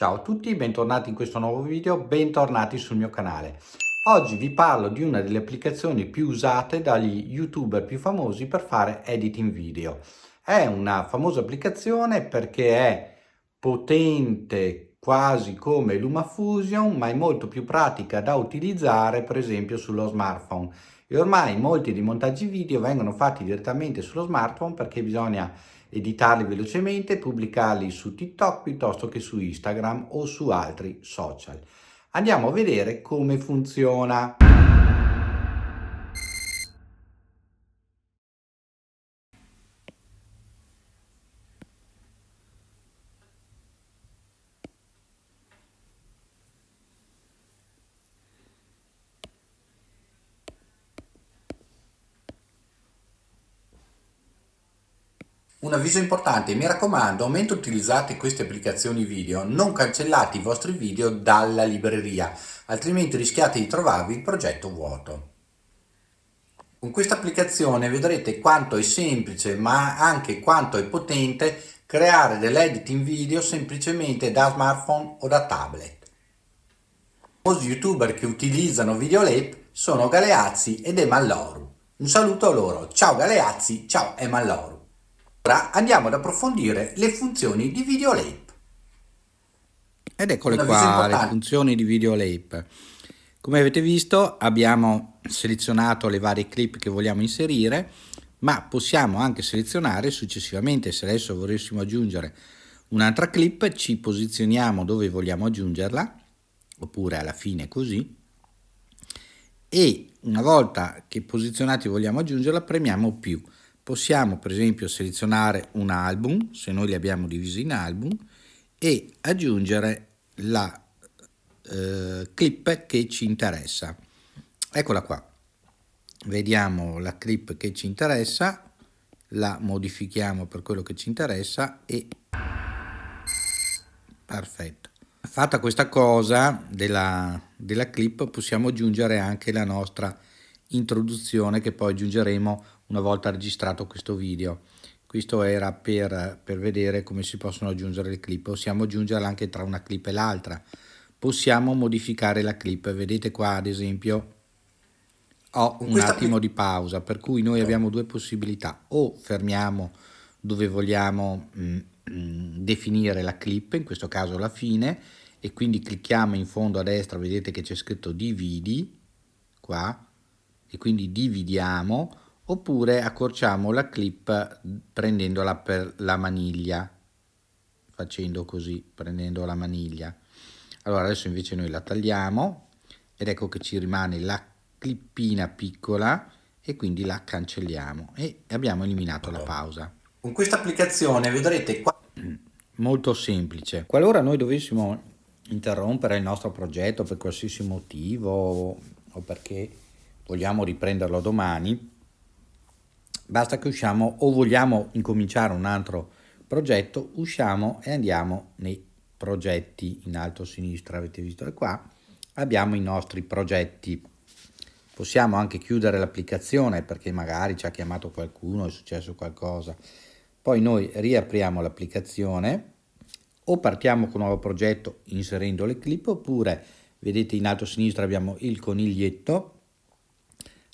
Ciao a tutti, bentornati in questo nuovo video, bentornati sul mio canale. Oggi vi parlo di una delle applicazioni più usate dagli YouTuber più famosi per fare editing video. È una famosa applicazione perché è potente quasi come LumaFusion, ma è molto più pratica da utilizzare per esempio sullo smartphone. E ormai molti dei montaggi video vengono fatti direttamente sullo smartphone perché bisogna editarli velocemente e pubblicarli su TikTok piuttosto che su Instagram o su altri social. Andiamo a vedere come funziona. Un avviso importante, mi raccomando, mentre utilizzate queste applicazioni video, non cancellate i vostri video dalla libreria, altrimenti rischiate di trovarvi il progetto vuoto. Con questa applicazione vedrete quanto è semplice, ma anche quanto è potente creare dell'editing video semplicemente da smartphone o da tablet. I famosi youtuber che utilizzano Videolab sono Galeazzi ed Emalloru. Un saluto a loro, ciao Galeazzi, ciao Emalloru. Ora andiamo ad approfondire le funzioni di Videolab. Ed eccole qua le funzioni di Videolab. Come avete visto abbiamo selezionato le varie clip che vogliamo inserire, ma possiamo anche selezionare successivamente. Se adesso volessimo aggiungere un'altra clip, ci posizioniamo dove vogliamo aggiungerla, oppure alla fine così, e una volta che posizionati vogliamo aggiungerla premiamo più. Possiamo per esempio selezionare un album, se noi li abbiamo divisi in album, e aggiungere la clip che ci interessa. Eccola qua, vediamo la clip che ci interessa, la modifichiamo per quello che ci interessa e perfetto. Fatta questa cosa della clip, possiamo aggiungere anche la nostra introduzione che poi aggiungeremo una volta registrato questo video. Questo era per vedere come si possono aggiungere le clip. Possiamo aggiungerla anche tra una clip e l'altra. Possiamo modificare la clip. Vedete qua ad esempio ho un attimo di pausa, per cui noi abbiamo due possibilità: o fermiamo dove vogliamo definire la clip, in questo caso la fine, e quindi clicchiamo in fondo a destra, vedete che c'è scritto dividi qua, e quindi dividiamo, oppure accorciamo la clip prendendola per la maniglia, facendo così, prendendo la maniglia. Allora adesso invece noi la tagliamo ed ecco che ci rimane la clippina piccola e quindi la cancelliamo e abbiamo eliminato la pausa. Con questa applicazione vedrete qua molto semplice. Qualora noi dovessimo interrompere il nostro progetto per qualsiasi motivo o perché vogliamo riprenderlo domani, basta che usciamo o vogliamo incominciare un altro progetto, usciamo e andiamo nei progetti in alto a sinistra, avete visto, e qua abbiamo i nostri progetti. Possiamo anche chiudere l'applicazione perché magari ci ha chiamato qualcuno, è successo qualcosa. Poi noi riapriamo l'applicazione o partiamo con un nuovo progetto inserendo le clip, oppure vedete in alto a sinistra abbiamo il coniglietto,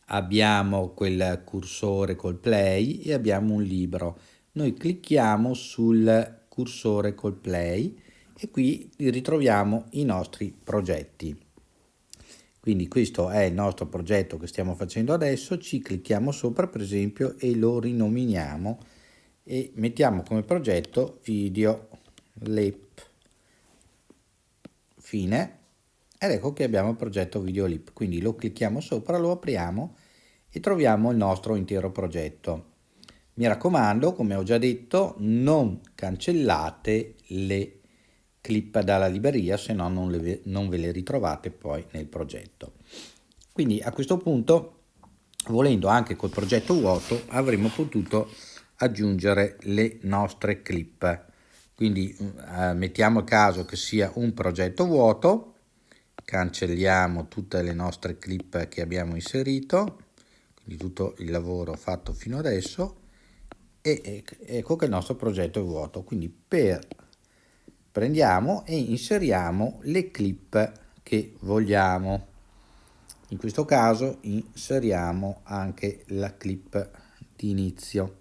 abbiamo quel cursore col play e abbiamo un libro. Noi clicchiamo sul cursore col play e qui ritroviamo i nostri progetti. Quindi questo è il nostro progetto che stiamo facendo adesso, ci clicchiamo sopra per esempio e lo rinominiamo e mettiamo come progetto video lip, fine, ed ecco che abbiamo il progetto video lip. Quindi lo clicchiamo sopra, lo apriamo e troviamo il nostro intero progetto. Mi raccomando, come ho già detto, non cancellate le clip dalla libreria, se no non ve le ritrovate poi nel progetto. Quindi a questo punto, volendo anche col progetto vuoto, avremmo potuto aggiungere le nostre clip. Quindi mettiamo caso che sia un progetto vuoto, cancelliamo tutte le nostre clip che abbiamo inserito, quindi tutto il lavoro fatto fino adesso, e ecco che il nostro progetto è vuoto. Quindi per prendiamo e inseriamo le clip che vogliamo. In questo caso inseriamo anche la clip di inizio.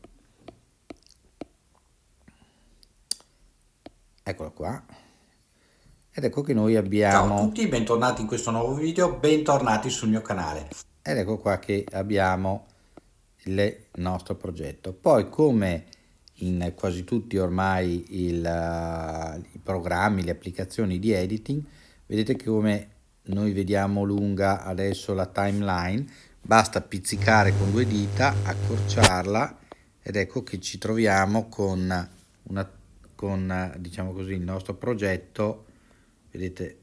Eccola qua. Ed ecco che noi abbiamo... Ciao a tutti, bentornati in questo nuovo video, bentornati sul mio canale. Ed ecco qua che abbiamo il nostro progetto. Poi, come in quasi tutti ormai i programmi, le applicazioni di editing, vedete che come noi vediamo lunga adesso la timeline, basta pizzicare con due dita, accorciarla ed ecco che ci troviamo con diciamo così, il nostro progetto. Vedete,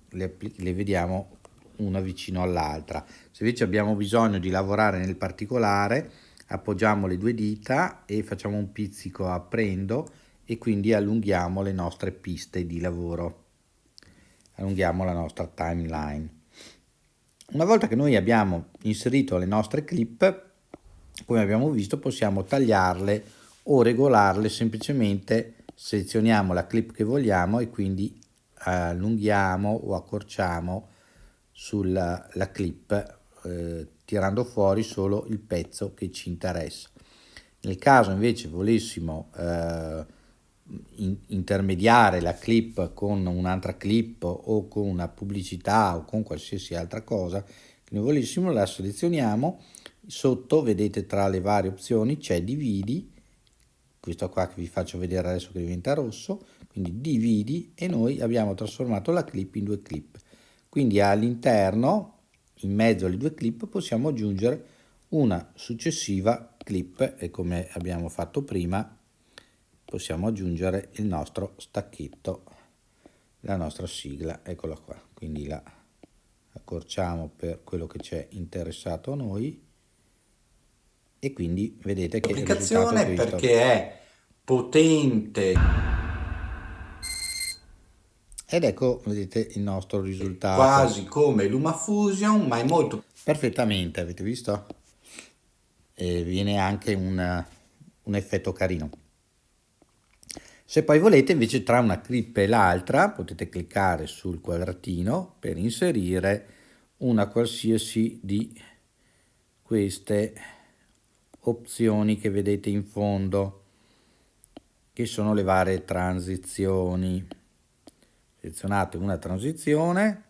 le vediamo una vicino all'altra. Se invece abbiamo bisogno di lavorare nel particolare, appoggiamo le due dita e facciamo un pizzico a prendo e quindi allunghiamo le nostre piste di lavoro, allunghiamo la nostra timeline. Una volta che noi abbiamo inserito le nostre clip, come abbiamo visto, possiamo tagliarle o regolarle. Semplicemente selezioniamo la clip che vogliamo e quindi allunghiamo o accorciamo sulla clip, tirando fuori solo il pezzo che ci interessa. Nel caso invece volessimo intermediare la clip con un'altra clip o con una pubblicità o con qualsiasi altra cosa che noi volessimo, la selezioniamo. Sotto vedete tra le varie opzioni c'è dividi, questo qua che vi faccio vedere adesso che diventa rosso, quindi dividi, e noi abbiamo trasformato la clip in due clip. Quindi all'interno, in mezzo alle due clip, possiamo aggiungere una successiva clip e come abbiamo fatto prima possiamo aggiungere il nostro stacchetto, la nostra sigla, eccola qua. Quindi la accorciamo per quello che ci è interessato a noi e quindi vedete che il risultato è questo. Perché è potente. Ed ecco, vedete il nostro risultato. Quasi come LumaFusion, ma è molto... Perfettamente, avete visto? E viene anche un effetto carino. Se poi volete invece tra una clip e l'altra potete cliccare sul quadratino per inserire una qualsiasi di queste opzioni che vedete in fondo, che sono le varie transizioni. Selezionate una transizione,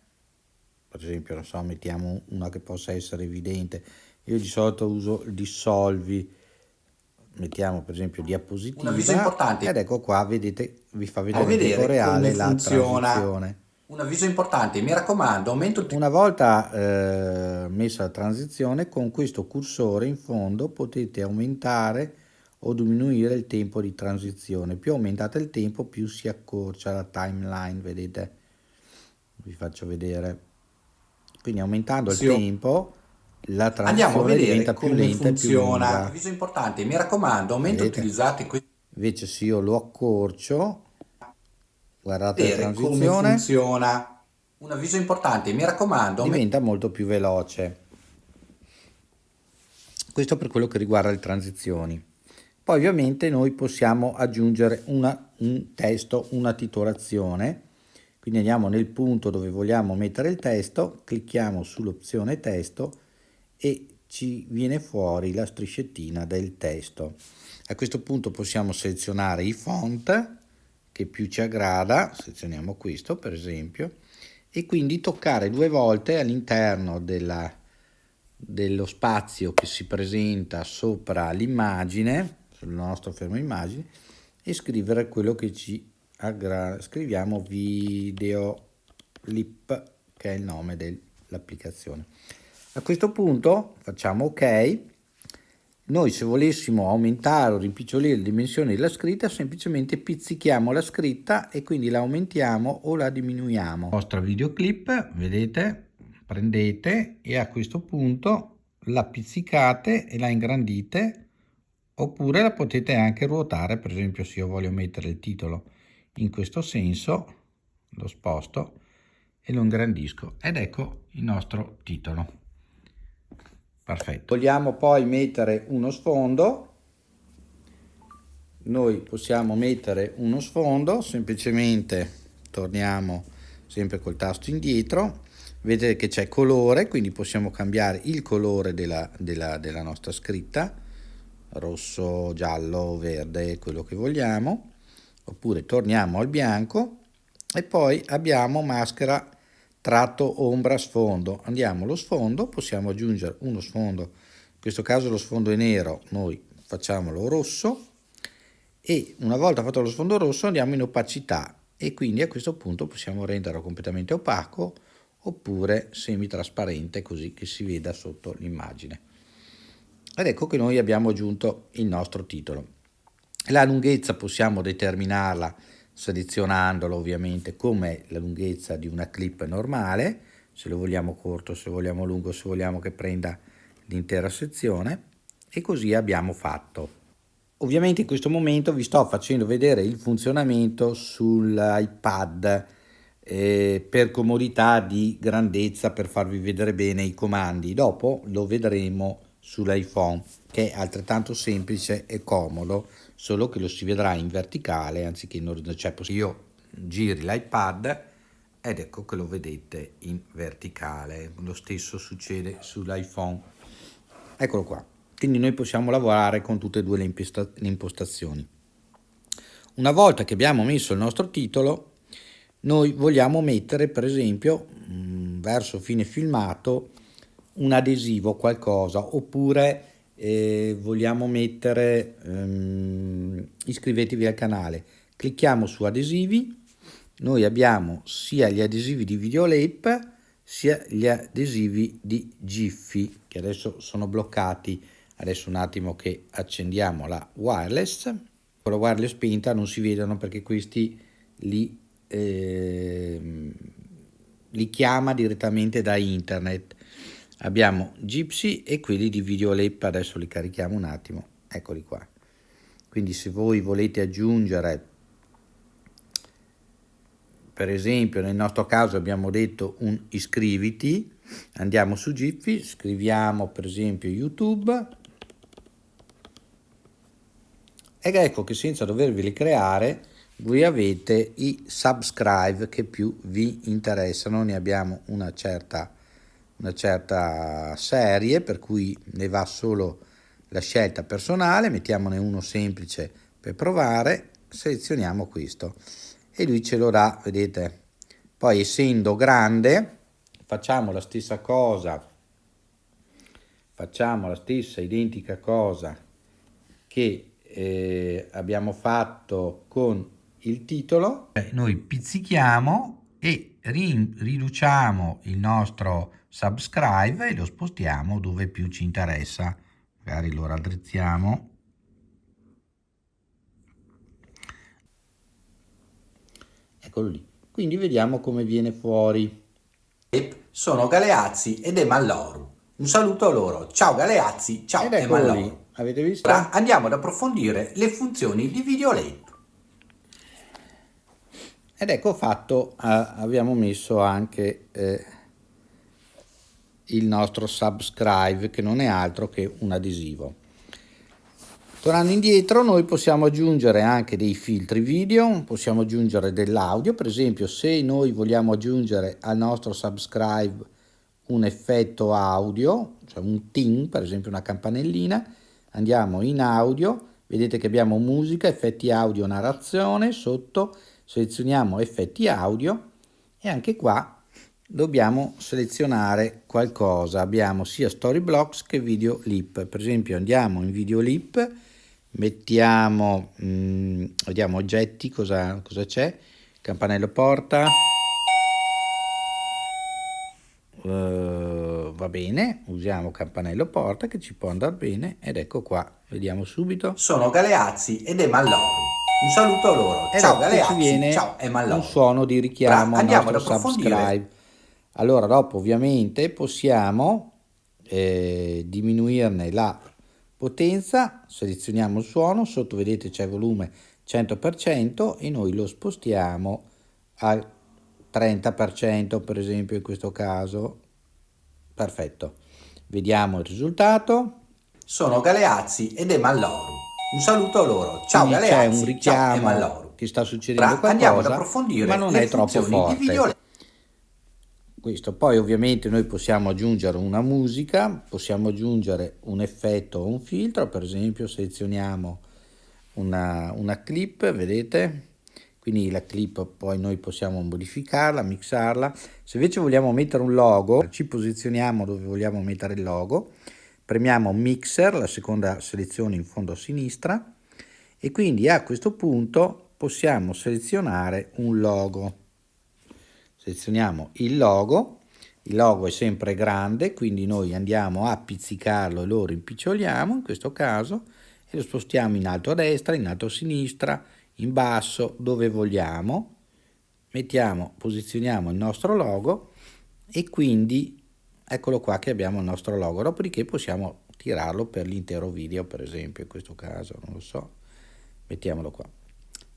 per esempio, non so, mettiamo una che possa essere evidente. Io di solito uso il dissolvi, mettiamo per esempio diapositiva, Un avviso importante, ed ecco qua, vedete, vi fa vedere in tempo vedere come reale la funziona. transizione. Un avviso importante, mi raccomando, aumento il Una volta messa la transizione, con questo cursore in fondo potete aumentare o diminuire il tempo di transizione. Più aumentate il tempo, più si accorcia la timeline, vedete? Vi faccio vedere. Quindi aumentando il tempo, la transizione diventa più lenta e più lunga. Avviso importante, mi raccomando, aumento utilizzate qui. Invece se io lo accorcio, guardate la Vedere come transizione, funziona. Un avviso importante, mi raccomando, diventa molto più veloce. Questo per quello che riguarda le transizioni. Poi ovviamente noi possiamo aggiungere un testo, una titolazione. Quindi andiamo nel punto dove vogliamo mettere il testo, clicchiamo sull'opzione testo e ci viene fuori la striscettina del testo. A questo punto possiamo selezionare i font che più ci aggrada, selezioniamo questo per esempio, e quindi toccare due volte all'interno dello spazio che si presenta sopra l'immagine, sul nostro fermo immagine, e scrivere quello che ci aggrada. Scriviamo videoclip, che è il nome dell'applicazione. A questo punto facciamo ok. Noi se volessimo aumentare o rimpicciolire le dimensioni della scritta, semplicemente pizzichiamo la scritta e quindi la aumentiamo o la diminuiamo. La vostra videoclip, vedete, prendete e a questo punto la pizzicate e la ingrandite, oppure la potete anche ruotare. Per esempio, se io voglio mettere il titolo in questo senso, lo sposto e lo ingrandisco ed ecco il nostro titolo. Perfetto. Vogliamo poi mettere uno sfondo, noi possiamo mettere uno sfondo, semplicemente torniamo sempre col tasto indietro, vedete che c'è colore, quindi possiamo cambiare il colore della nostra scritta, rosso, giallo, verde, quello che vogliamo, oppure torniamo al bianco e poi abbiamo maschera tratto ombra sfondo, andiamo allo sfondo, possiamo aggiungere uno sfondo, in questo caso lo sfondo è nero, noi facciamolo rosso e una volta fatto lo sfondo rosso andiamo in opacità e quindi a questo punto possiamo renderlo completamente opaco oppure semitrasparente così che si veda sotto l'immagine. Ed ecco che noi abbiamo aggiunto il nostro titolo. La lunghezza possiamo determinarla selezionandolo ovviamente come la lunghezza di una clip normale, se lo vogliamo corto, se lo vogliamo lungo, se vogliamo che prenda l'intera sezione, e così abbiamo fatto. Ovviamente in questo momento vi sto facendo vedere il funzionamento sull'iPad per comodità di grandezza, per farvi vedere bene i comandi. Dopo lo vedremo sull'iPhone, che è altrettanto semplice e comodo, solo che lo si vedrà in verticale anziché in orizzontale. Cioè, io giri l'iPad ed ecco che lo vedete in verticale. Lo stesso succede sull'iPhone. Eccolo qua. Quindi noi possiamo lavorare con tutte e due le impostazioni. Una volta che abbiamo messo il nostro titolo, noi vogliamo mettere, per esempio, verso fine filmato, un adesivo, qualcosa, oppure vogliamo mettere iscrivetevi al canale. Clicchiamo su adesivi, noi abbiamo sia gli adesivi di Videolip sia gli adesivi di Giphy, che adesso sono bloccati. Adesso un attimo che accendiamo la wireless, con la wireless spenta non si vedono perché questi li chiama direttamente da internet. Abbiamo Gypsy e quelli di Videolip, adesso li carichiamo un attimo, eccoli qua. Quindi se voi volete aggiungere, per esempio nel nostro caso abbiamo detto un iscriviti, andiamo su Gypsy, scriviamo per esempio YouTube, ed ecco che senza doverveli creare voi avete i subscribe che più vi interessano. Ne abbiamo una certa serie, per cui ne va solo la scelta personale, mettiamone uno semplice per provare, selezioniamo questo e lui ce lo dà, vedete. Poi essendo grande facciamo la stessa cosa, facciamo la stessa identica cosa che abbiamo fatto con il titolo. Noi pizzichiamo e riduciamo il nostro subscribe e lo spostiamo dove più ci interessa, magari lo raddrizziamo, eccolo lì. Quindi vediamo come viene fuori. Sono Galeazzi ed Emalloru. Un saluto a loro. Ciao Galeazzi, ciao Ed eccolo Emalloru. lì, avete visto? Ora andiamo ad approfondire le funzioni di Videolip. Ed ecco fatto, abbiamo messo anche il nostro subscribe, che non è altro che un adesivo. Tornando indietro, noi possiamo aggiungere anche dei filtri video, possiamo aggiungere dell'audio. Per esempio, se noi vogliamo aggiungere al nostro subscribe un effetto audio, cioè un ting, per esempio una campanellina, andiamo in audio, vedete che abbiamo musica, effetti audio, narrazione, sotto selezioniamo effetti audio e anche qua dobbiamo selezionare qualcosa. Abbiamo sia Storyblocks che Videolip. Per esempio andiamo in Videolip, mettiamo, vediamo oggetti, cosa c'è, campanello porta, va bene, usiamo campanello porta che ci può andare bene ed ecco qua, vediamo subito. Sono Galeazzi ed Emalloru. Un saluto a loro. Ed Ciao ecco ci Galeazzi, viene ciao Emalloru. un suono di richiamo al Andiamo nostro ad approfondire. subscribe. Allora dopo ovviamente possiamo diminuirne la potenza, selezioniamo il suono, sotto vedete c'è volume 100% e noi lo spostiamo al 30% per esempio in questo caso. Perfetto, vediamo il risultato. Sono Galeazzi ed Emalloru. Un saluto a loro. Ciao Quindi c'è un Galeazzi, ciao richiamo Emalloro. che sta succedendo Ora andiamo ad qualcosa, approfondire ma non le è troppo funzioni di video. forte. Questo. Poi ovviamente noi possiamo aggiungere una musica, possiamo aggiungere un effetto o un filtro, per esempio selezioniamo una clip, vedete? Quindi la clip poi noi possiamo modificarla, mixarla. Se invece vogliamo mettere un logo, ci posizioniamo dove vogliamo mettere il logo, premiamo Mixer, la seconda selezione in fondo a sinistra, e quindi a questo punto possiamo selezionare un logo. Selezioniamo il logo è sempre grande, quindi noi andiamo a pizzicarlo e lo rimpiccioliamo in questo caso e lo spostiamo in alto a destra, in alto a sinistra, in basso, dove vogliamo. Posizioniamo il nostro logo e quindi eccolo qua che abbiamo il nostro logo. Dopodiché possiamo tirarlo per l'intero video, per esempio in questo caso, non lo so, mettiamolo qua.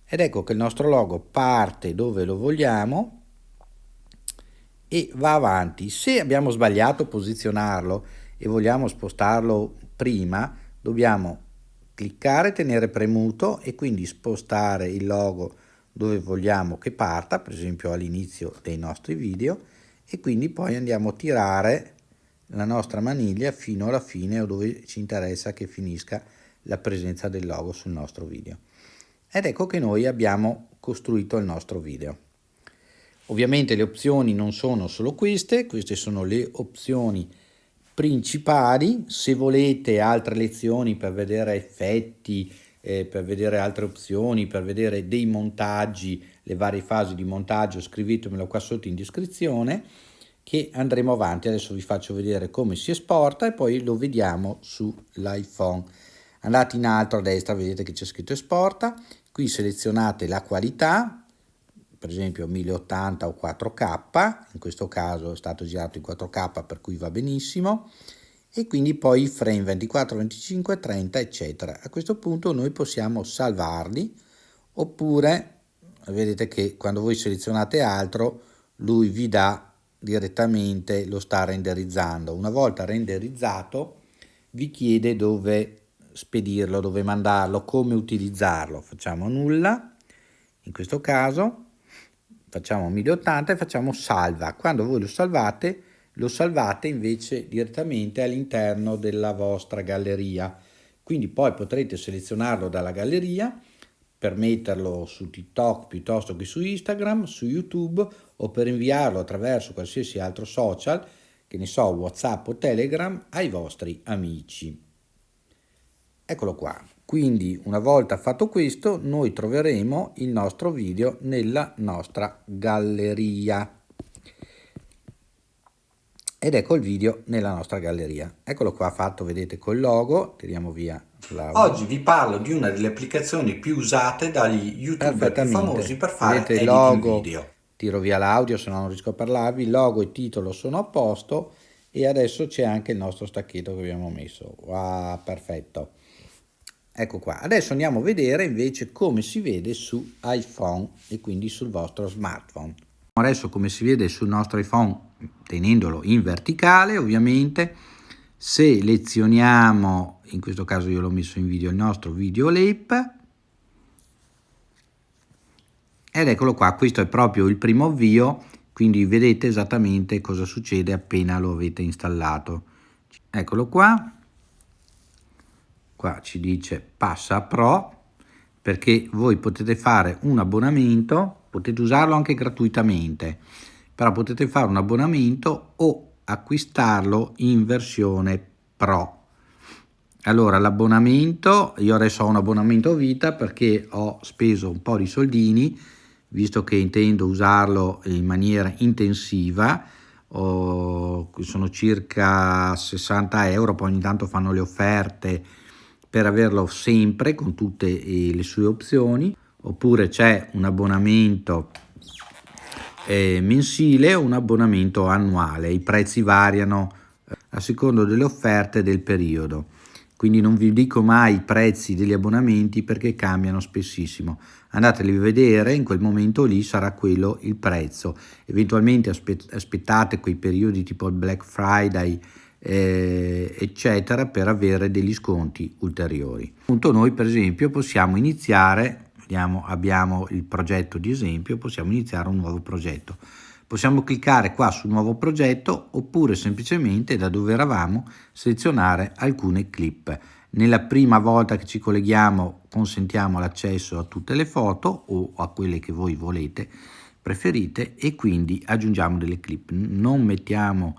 Ed ecco che il nostro logo parte dove lo vogliamo e va avanti. Se abbiamo sbagliato a posizionarlo e vogliamo spostarlo prima, dobbiamo cliccare, tenere premuto e quindi spostare il logo dove vogliamo che parta, per esempio all'inizio dei nostri video, e quindi poi andiamo a tirare la nostra maniglia fino alla fine o dove ci interessa che finisca la presenza del logo sul nostro video. Ed ecco che noi abbiamo costruito il nostro video. Ovviamente le opzioni non sono solo queste sono le opzioni principali. Se volete altre lezioni per vedere effetti, per vedere altre opzioni, per vedere dei montaggi, le varie fasi di montaggio, scrivetemelo qua sotto in descrizione che andremo avanti. Adesso vi faccio vedere come si esporta e poi lo vediamo sull'iPhone. Andate in alto a destra, vedete che c'è scritto esporta, qui selezionate la qualità, per esempio 1080 o 4K, in questo caso è stato girato in 4K per cui va benissimo, e quindi poi i frame 24, 25, 30 eccetera. A questo punto noi possiamo salvarli, oppure vedete che quando voi selezionate altro lui vi dà direttamente, lo sta renderizzando. Una volta renderizzato vi chiede dove spedirlo, dove mandarlo, come utilizzarlo. Facciamo nulla, in questo caso facciamo 1080 e facciamo salva. Quando voi lo salvate invece direttamente all'interno della vostra galleria, quindi poi potrete selezionarlo dalla galleria per metterlo su TikTok piuttosto che su Instagram, su YouTube, o per inviarlo attraverso qualsiasi altro social, che ne so, WhatsApp o Telegram, ai vostri amici. Eccolo qua. Quindi una volta fatto questo noi troveremo il nostro video nella nostra galleria. Ed ecco il video nella nostra galleria. Eccolo qua fatto, vedete, col logo. Tiriamo via l'audio. Oggi vi parlo di una delle applicazioni più usate dagli youtuber più famosi per fare vedete il editing logo, video. tiro via l'audio se no non riesco a parlarvi. Il logo e il titolo sono a posto e adesso c'è anche il nostro stacchetto che abbiamo messo. Wow, perfetto. Ecco qua, adesso andiamo a vedere invece come si vede su iPhone e quindi sul vostro smartphone. Adesso come si vede sul nostro iPhone, tenendolo in verticale ovviamente, selezioniamo, in questo caso io l'ho messo in video, il nostro video lip, ed eccolo qua, questo è proprio il primo avvio, quindi vedete esattamente cosa succede appena lo avete installato. Eccolo qua. Qua ci dice passa a Pro, perché voi potete fare un abbonamento, potete usarlo anche gratuitamente, però potete fare un abbonamento o acquistarlo in versione Pro. Allora l'abbonamento, io adesso ho un abbonamento vita perché ho speso un po' di soldini, visto che intendo usarlo in maniera intensiva. Sono circa 60 euro, poi ogni tanto fanno le offerte per averlo sempre con tutte le sue opzioni, oppure c'è un abbonamento mensile o un abbonamento annuale. I prezzi variano a seconda delle offerte del periodo, quindi non vi dico mai i prezzi degli abbonamenti perché cambiano spessissimo. Andateli a vedere, in quel momento lì sarà quello il prezzo. Eventualmente aspettate quei periodi tipo il Black Friday eccetera, per avere degli sconti ulteriori. Appunto, noi per esempio possiamo iniziare, vediamo, abbiamo il progetto di esempio, possiamo iniziare un nuovo progetto. Possiamo cliccare qua su nuovo progetto, oppure semplicemente da dove eravamo selezionare alcune clip. Nella prima volta che ci colleghiamo consentiamo l'accesso a tutte le foto o a quelle che voi volete, preferite, e quindi aggiungiamo delle clip. Non mettiamo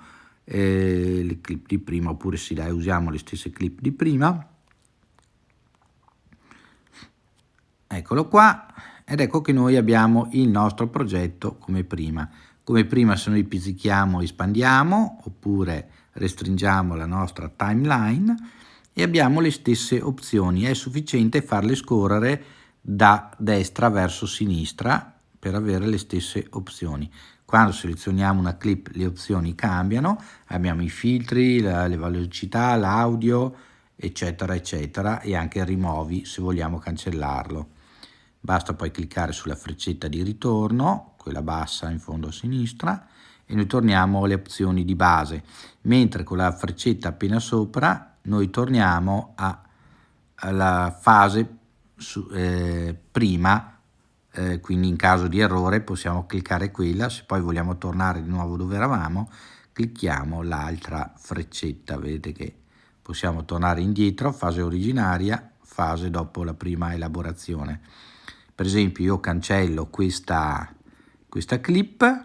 le clip di prima, oppure sì, dai, usiamo le stesse clip di prima. Eccolo qua, ed ecco che noi abbiamo il nostro progetto come prima. Come prima, se noi pizzichiamo espandiamo, oppure restringiamo la nostra timeline, e abbiamo le stesse opzioni. È sufficiente farle scorrere da destra verso sinistra per avere le stesse opzioni. Quando selezioniamo una clip le opzioni cambiano, abbiamo i filtri, le velocità, l'audio, eccetera eccetera, e anche rimuovi se vogliamo cancellarlo. Basta poi cliccare sulla freccetta di ritorno, quella bassa in fondo a sinistra, e noi torniamo alle opzioni di base, mentre con la freccetta appena sopra noi torniamo alla fase prima, quindi in caso di errore possiamo cliccare quella. Se poi vogliamo tornare di nuovo dove eravamo, clicchiamo l'altra freccetta. Vedete che possiamo tornare indietro, fase originaria, fase dopo la prima elaborazione. Per esempio io cancello questa clip,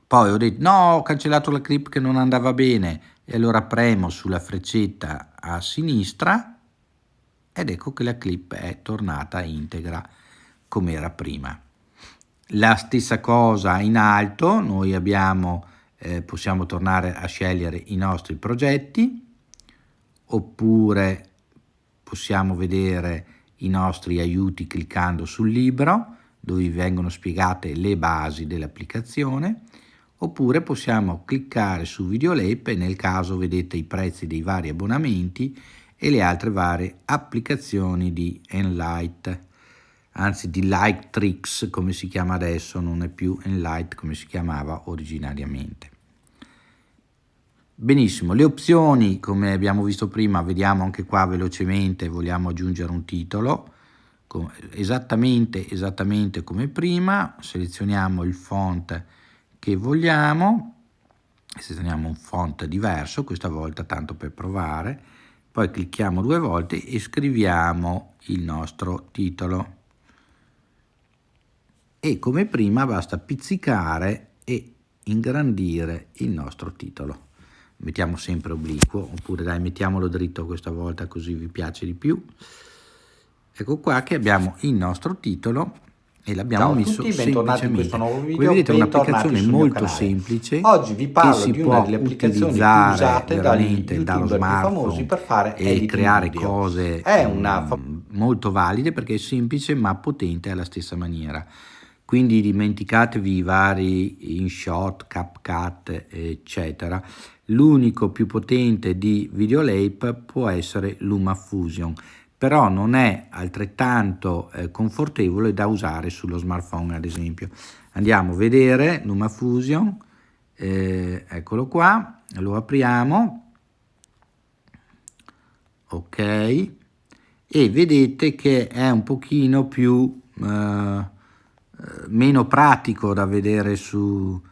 poi ho detto no, ho cancellato la clip che non andava bene, e allora premo sulla freccetta a sinistra ed ecco che la clip è tornata integra come era prima. La stessa cosa in alto, noi possiamo tornare a scegliere i nostri progetti, oppure possiamo vedere i nostri aiuti cliccando sul libro, dove vengono spiegate le basi dell'applicazione, oppure possiamo cliccare su Videolab e nel caso vedete i prezzi dei vari abbonamenti e le altre varie applicazioni di Enlight, anzi di Lightricks come si chiama adesso, non è più Enlight come si chiamava originariamente. Benissimo, le opzioni come abbiamo visto prima, vediamo anche qua velocemente. Vogliamo aggiungere un titolo, esattamente come prima, selezioniamo il font che vogliamo, selezioniamo un font diverso questa volta tanto per provare, poi clicchiamo 2 volte e scriviamo il nostro titolo, e come prima basta pizzicare e ingrandire il nostro titolo. Mettiamo sempre obliquo, oppure dai, mettiamolo dritto questa volta così vi piace di più. Ecco qua che abbiamo il nostro titolo e l'abbiamo messo tutti, bentornati in semplicemente. questo nuovo video. Come vedete è un'applicazione molto semplice. Oggi vi parlo che si di una può delle applicazioni più utilizzare usate veramente dallo più famosi smartphone per fare e creare video. cose molto valide, perché è semplice ma potente alla stessa maniera. Quindi dimenticatevi i vari InShot, CapCut, eccetera. L'unico più potente di Videolab può essere LumaFusion, però non è altrettanto confortevole da usare sullo smartphone, ad esempio. Andiamo a vedere LumaFusion, eccolo qua, lo apriamo, ok, e vedete che è un pochino più meno pratico da vedere su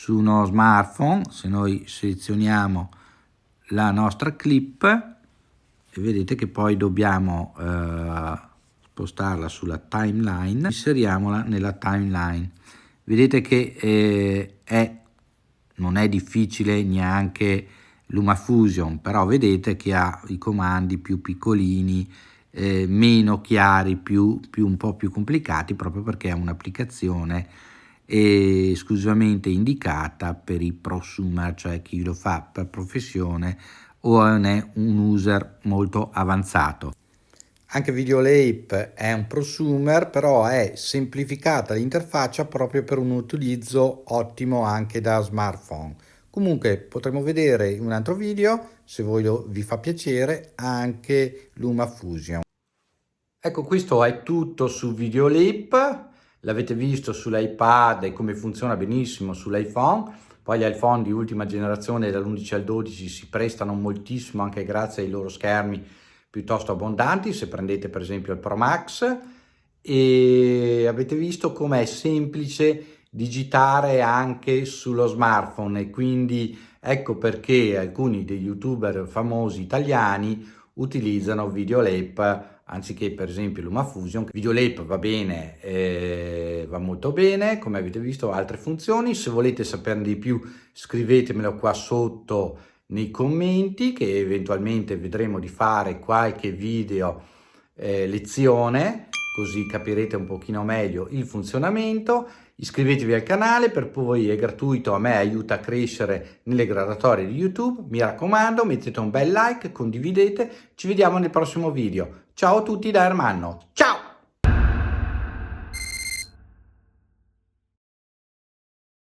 uno smartphone. Se noi selezioniamo la nostra clip, e vedete che poi dobbiamo spostarla sulla timeline, inseriamola nella timeline. Vedete che non è difficile neanche LumaFusion, però vedete che ha i comandi più piccolini, meno chiari, un po' più complicati, proprio perché è un'applicazione esclusivamente indicata per i prosumer, cioè chi lo fa per professione o non è un user molto avanzato. Anche Videolab è un prosumer, però è semplificata l'interfaccia proprio per un utilizzo ottimo anche da smartphone. Comunque potremo vedere in un altro video, se vi fa piacere, anche LumaFusion. Ecco, questo è tutto su Videolab. L'avete visto sull'iPad e come funziona benissimo sull'iPhone. Poi gli iPhone di ultima generazione dall'11 al 12 si prestano moltissimo anche grazie ai loro schermi piuttosto abbondanti, se prendete per esempio il Pro Max, e avete visto com'è semplice digitare anche sullo smartphone, e quindi ecco perché alcuni dei YouTuber famosi italiani utilizzano Videolab anziché per esempio LumaFusion. Videolab va bene, va molto bene, come avete visto ha altre funzioni. Se volete saperne di più scrivetemelo qua sotto nei commenti, che eventualmente vedremo di fare qualche video lezione, così capirete un pochino meglio il funzionamento. Iscrivetevi al canale, per voi è gratuito, a me aiuta a crescere nelle graduatorie di YouTube. Mi raccomando, mettete un bel like, condividete, ci vediamo nel prossimo video. Ciao a tutti da Ermanno, ciao!